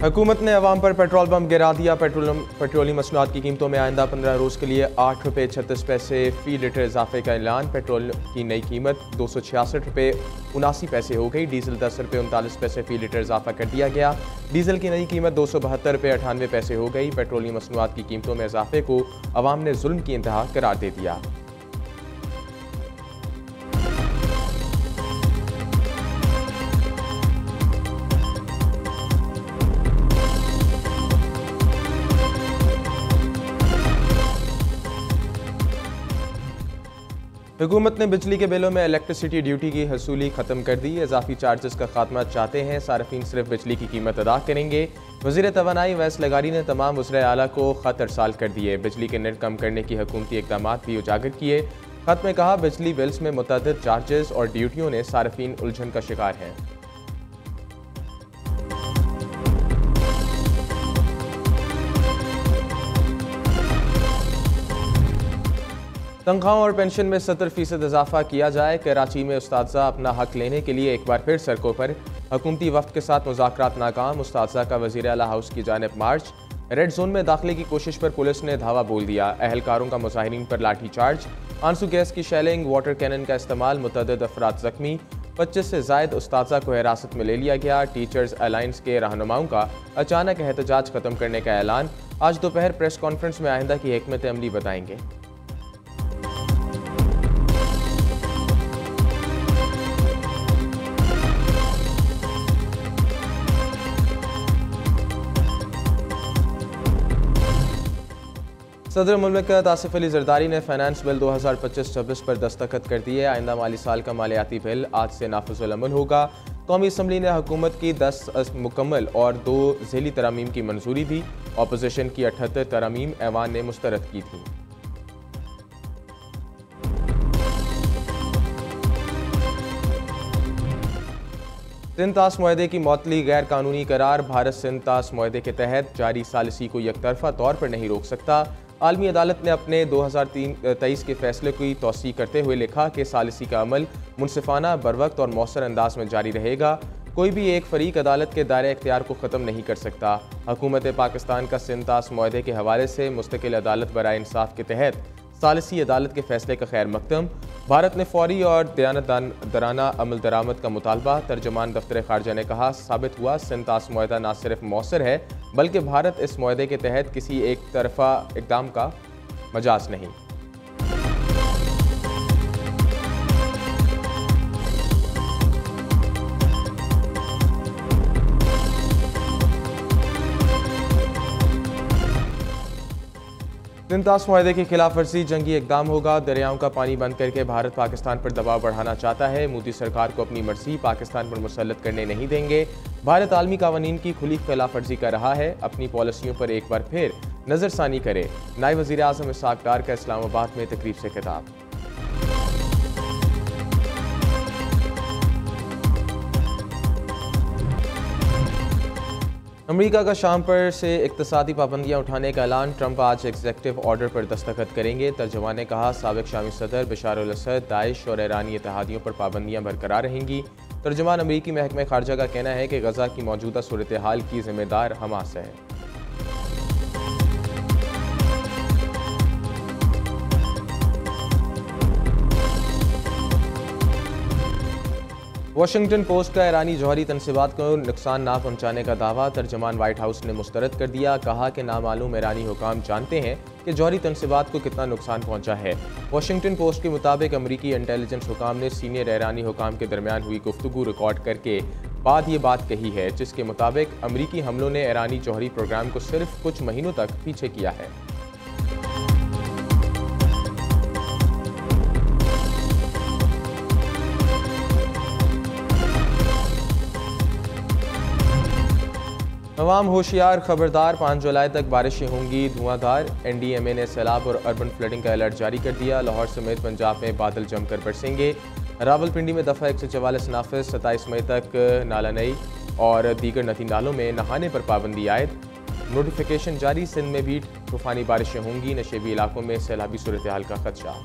हुकूमत ने अवाम पर पेट्रोल पंप गिरा दिया। पेट्रोलियम मसनूआत की कीमतों में आइंदा 15 रोज़ के लिए 8 रुपये 36 पैसे फ़ी लीटर इजाफे का ऐलान। पेट्रोल की नई कीमत 266 रुपये 79 पैसे हो गई। डीजल 10 रुपये 39 पैसे फ़ी लीटर इजाफा कर दिया गया। डीजल की नई कीमत 272 रुपये 98 पैसे हो गई। पेट्रोलियम मसनूआत की कीमतों में इजाफे को अवाम ने जुल्म की इंतहा करार दे दिया। हुकूमत ने बिजली के बिलों में इलेक्ट्रिसिटी ड्यूटी की हसूली ख़त्म कर दी। इजाफी चार्जेस का खात्मा चाहते हैं। सार्फिन सिर्फ बिजली की कीमत अदा करेंगे। वज़ीर तवानाई वैस लगारी ने तमाम वज़ीर आला को ख़त अरसाल कर दिए। बिजली के नेट कम करने की हुकूमती इक़दामात भी उजागर किए। ख़त में कहा, बिजली बिल्स में मुतअद्दिद चार्जेस और ड्यूटियों ने सार्फिन उलझन का शिकार हैं। तनख्वाहों और पेंशन में 70% इजाफा किया जाए। कराची में उस्ताज़ा अपना हक लेने के लिए एक बार फिर सड़कों पर। हुकूमती वफ़द के साथ मुज़ाकरात नाकाम। उस्ताज़ा का वज़ीर आला हाउस की जानिब मार्च। रेड जोन में दाखिले की कोशिश पर पुलिस ने धावा बोल दिया। अहलकारों का मुजाहिरीन पर लाठी चार्ज। आंसू गैस की शेलिंग, वाटर कैनन का इस्तेमाल, मुतअद्दिद अफराद ज़ख्मी। 25 से ज़ायद उस्ताज़ा को हिरासत में ले लिया गया। टीचर्स अलायंस के रहनुमाओं का अचानक एहतजाज ख़त्म करने का ऐलान। आज दोपहर प्रेस कॉन्फ्रेंस में आइंदा की हिकमत अमली बताएंगे। सदर मुमलिकत आसिफ अली जरदारी ने फाइनेंस बिल 2025-26 पर दस्तखत कर दिए। आइंदा माली साल का मालियाती बिल आज से नाफिजुल अमल होगा। कौमी असम्बली ने हुकूमत की 10 मुकम्मल और 2 ज़ैली तरामीम की मंजूरी दी। अपोजिशन की 78 तरामीम ऐवान ने मुस्तरद की थी। सिंध ताश मुआहदे की मअतली गैर कानूनी करार। भारत सिंध ताश मुआहदे के तहत जारी सालिसी को यकतरफा तौर पर नहीं रोक सकता। आलमी अदालत ने अपने 2023 के फैसले की तौसीह करते हुए लिखा कि सालिसी का अमल मुनसिफाना, बरवक्त और मौसर अंदाज में जारी रहेगा। कोई भी एक फरीक अदालत के दायरे इख्तियार को ख़त्म नहीं कर सकता। हुकूमत पाकिस्तान का सिंध ताश मुआहदे के हवाले से मुस्तकिल अदालत बराए इंसाफ के तहत सालिसी अदालत के फैसले का खैर मकदम। भारत ने फौरी और दयानतदाराना अमल दरामद का मुतालबा। तर्जमान दफ्तर खारजा ने कहा, साबित हुआ सिंध ताश मुआहदा न सिर्फ मौसर है बल्कि भारत इस मुआहदे के तहत किसी एक तरफा इक़दाम का मजाज नहीं। सिंध ताश मुआहदे की खिलाफ वर्जी जंगी इक़दाम होगा। दरियाओं का पानी बंद करके भारत पाकिस्तान पर दबाव बढ़ाना चाहता है। मोदी सरकार को अपनी मर्जी पाकिस्तान पर मुसल्लत करने नहीं देंगे। भारत आलमी कानून की खुली खिलाफ वर्जी कर रहा है। अपनी पॉलिसियों पर एक बार फिर नज़रसानी करे। नायब वज़ीर आज़म इसहाक़ डार का इस्लामाबाद में तकरीब से खिताब। अमेरिका का शाम पर से इक़्तिसादी पाबंदियां उठाने का ऐलान। ट्रंप आज एग्जीक्यूटिव ऑर्डर पर दस्तखत करेंगे। तर्जुमान ने कहा, साबिक़ शामी सदर बशार अल असद, दाइश और ईरानी इत्तेहादियों पर पाबंदियां बरकरार रहेंगी। तर्जुमान अमेरिकी महकमे खारजा का कहना है कि गज़ा की मौजूदा सूरत हाल की जिम्मेदार हमास है। वाशिंगटन पोस्ट का ईरानी जौहरी तनसीबात को नुकसान ना पहुंचाने का दावा। तर्जमान व्हाइट हाउस ने मुस्तरद कर दिया। कहा कि नामालूम ईरानी हुकाम जानते हैं कि जौहरी तनसीबात को कितना नुकसान पहुंचा है। वाशिंगटन पोस्ट के मुताबिक अमरीकी इंटेलिजेंस हुकाम ने सीनियर ईरानी हुकाम के दरमियान हुई गुफ्तगू रिकॉर्ड करके बाद ये बात कही है, जिसके मुताबिक अमरीकी हमलों ने ईरानी जौहरी प्रोग्राम को सिर्फ कुछ महीनों तक पीछे किया है। अवाम होशियार, खबरदार, 5 जुलाई तक बारिशें होंगी धुआंधार। NDMA ने सैलाब और अर्बन फ्लडिंग का अलर्ट जारी कर दिया। लाहौर समेत पंजाब में बादल जमकर बरसेंगे। रावलपिंडी में दफ़ा 144 नाफिज। 27 मई तक नाला नई और दीगर नदी नालों में नहाने पर पाबंदी आयद। नोटिफिकेशन जारी। सिंध में भी तूफ़ानी बारिशें होंगी। नशेबी इलाकों में सैलाबी सूरत हाल का खदशा।